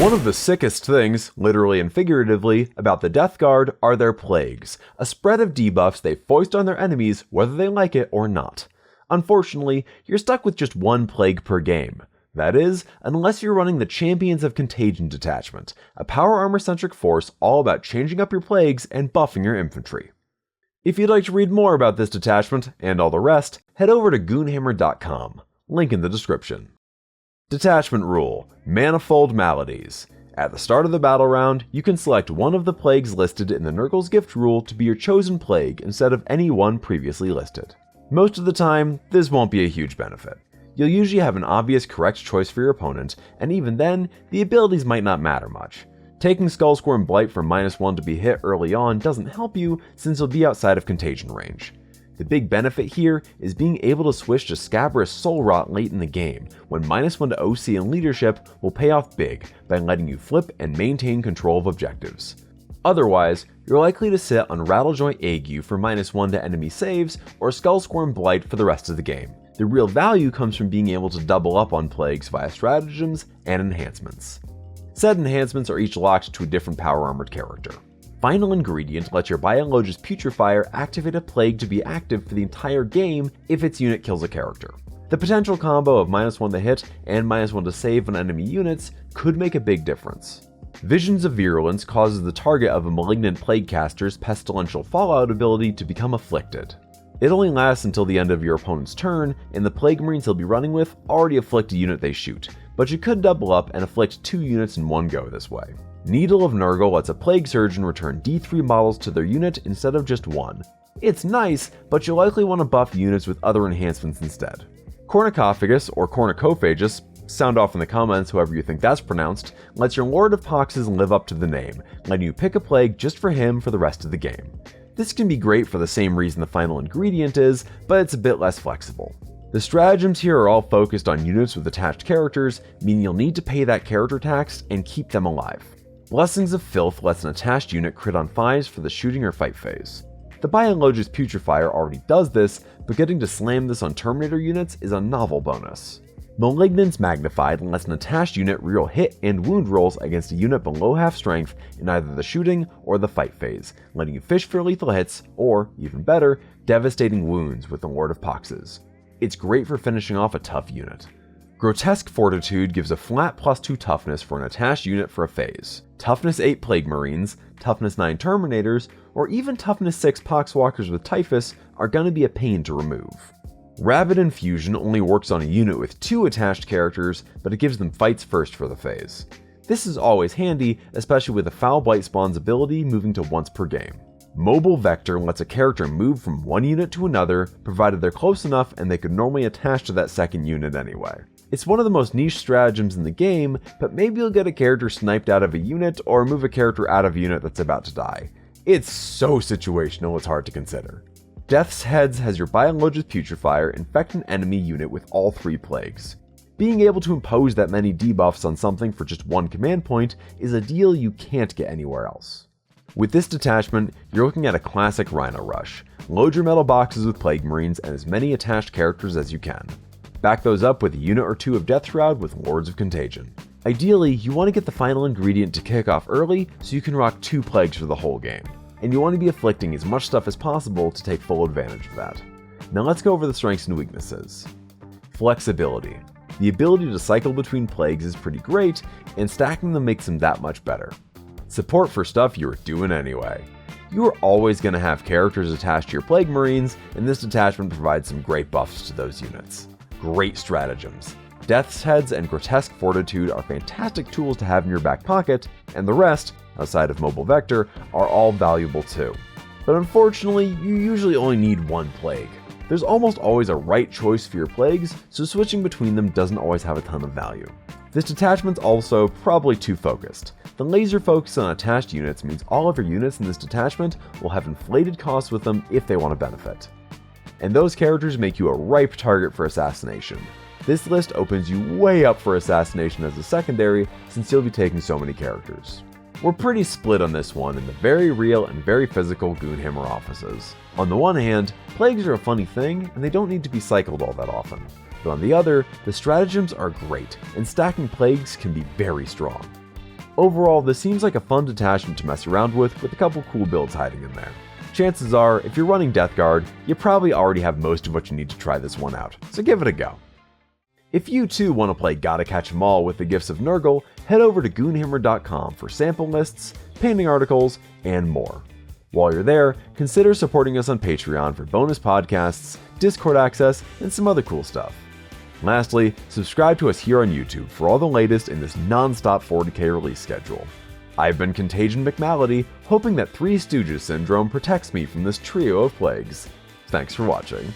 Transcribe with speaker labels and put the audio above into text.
Speaker 1: One of the sickest things, literally and figuratively, about the Death Guard are their plagues, a spread of debuffs they foist on their enemies whether they like it or not. Unfortunately, you're stuck with just one plague per game. That is, unless you're running the Champions of Contagion Detachment, a power armor-centric force all about changing up your plagues and buffing your infantry. If you'd like to read more about this detachment, and all the rest, head over to Goonhammer.com, link in the description. Detachment Rule: Manifold Maladies. At the start of the battle round, you can select one of the plagues listed in the Nurgle's Gift rule to be your chosen plague instead of any one previously listed. Most of the time, this won't be a huge benefit. You'll usually have an obvious correct choice for your opponent, and even then, the abilities might not matter much. Taking Skullscore Blight for -1 to be hit early on doesn't help you since you'll be outside of contagion range. The big benefit here is being able to switch to Scabrous Soul Rot late in the game, when -1 to OC and leadership will pay off big by letting you flip and maintain control of objectives. Otherwise, you're likely to sit on Rattlejoint Ague for -1 to enemy saves or Skullscore Blight for the rest of the game. The real value comes from being able to double up on plagues via stratagems and enhancements. Said enhancements are each locked to a different power armored character. Final Ingredient lets your Biologist Putrefier activate a plague to be active for the entire game if its unit kills a character. The potential combo of -1 to hit and -1 to save on enemy units could make a big difference. Visions of Virulence causes the target of a Malignant Plaguecaster's Pestilential Fallout ability to become afflicted. It only lasts until the end of your opponent's turn, and the Plague Marines he'll be running with already afflict a unit they shoot, but you could double up and afflict 2 units in one go this way. Needle of Nurgle lets a Plague Surgeon return D3 models to their unit instead of just 1. It's nice, but you'll likely want to buff units with other enhancements instead. Cornicophagus, or Cornicophagus, sound off in the comments however you think that's pronounced, lets your Lord of Poxes live up to the name, letting you pick a plague just for him for the rest of the game. This can be great for the same reason the Final Ingredient is, but it's a bit less flexible. The stratagems here are all focused on units with attached characters, meaning you'll need to pay that character tax and keep them alive. Blessings of Filth lets an attached unit crit on 5s for the shooting or fight phase. The Biologist Putrefier already does this, but getting to slam this on Terminator units is a novel bonus. Malignance Magnified lets an attached unit reroll hit and wound rolls against a unit below half strength in either the shooting or the fight phase, letting you fish for lethal hits or, even better, devastating wounds with the Lord of Poxes. It's great for finishing off a tough unit. Grotesque Fortitude gives a flat +2 toughness for an attached unit for a phase. Toughness 8 Plague Marines, Toughness 9 Terminators, or even Toughness 6 Poxwalkers with Typhus are going to be a pain to remove. Rabid Infusion only works on a unit with 2 attached characters, but it gives them fights first for the phase. This is always handy, especially with the Foul Blight Spawn's ability moving to once per game. Mobile Vector lets a character move from one unit to another, provided they're close enough and they could normally attach to that second unit anyway. It's one of the most niche stratagems in the game, but maybe you'll get a character sniped out of a unit or move a character out of a unit that's about to die. It's so situational it's hard to consider. Death's Heads has your Biologist Putrefier infect an enemy unit with all 3 plagues. Being able to impose that many debuffs on something for just one command point is a deal you can't get anywhere else. With this detachment, you're looking at a classic Rhino Rush. Load your metal boxes with Plague Marines and as many attached characters as you can. Back those up with a unit or 2 of Death Shroud with Lords of Contagion. Ideally, you want to get the Final Ingredient to kick off early so you can rock 2 plagues for the whole game. And you want to be afflicting as much stuff as possible to take full advantage of that. Now let's go over the strengths and weaknesses. Flexibility. The ability to cycle between plagues is pretty great, and stacking them makes them that much better. Support for stuff you're doing anyway. You are always going to have characters attached to your Plague Marines, and this detachment provides some great buffs to those units. Great stratagems. Death's Heads and Grotesque Fortitude are fantastic tools to have in your back pocket, and the rest, outside of Mobile Vector, are all valuable too. But unfortunately, you usually only need one plague. There's almost always a right choice for your plagues, so switching between them doesn't always have a ton of value. This detachment's also probably too focused. The laser focus on attached units means all of your units in this detachment will have inflated costs with them if they want to benefit. And those characters make you a ripe target for assassination. This list opens you way up for assassination as a secondary since you'll be taking so many characters. We're pretty split on this one in the very real and very physical Goonhammer offices. On the one hand, plagues are a funny thing and they don't need to be cycled all that often. But on the other, the stratagems are great and stacking plagues can be very strong. Overall, this seems like a fun detachment to mess around with a couple cool builds hiding in there. Chances are, if you're running Death Guard, you probably already have most of what you need to try this one out, so give it a go. If you too want to play Gotta Catch 'em All with the gifts of Nurgle, head over to Goonhammer.com for sample lists, painting articles, and more. While you're there, consider supporting us on Patreon for bonus podcasts, Discord access, and some other cool stuff. Lastly, subscribe to us here on YouTube for all the latest in this non-stop 40k release schedule. I've been Contagion McMalady, hoping that Three Stooges syndrome protects me from this trio of plagues. Thanks for watching.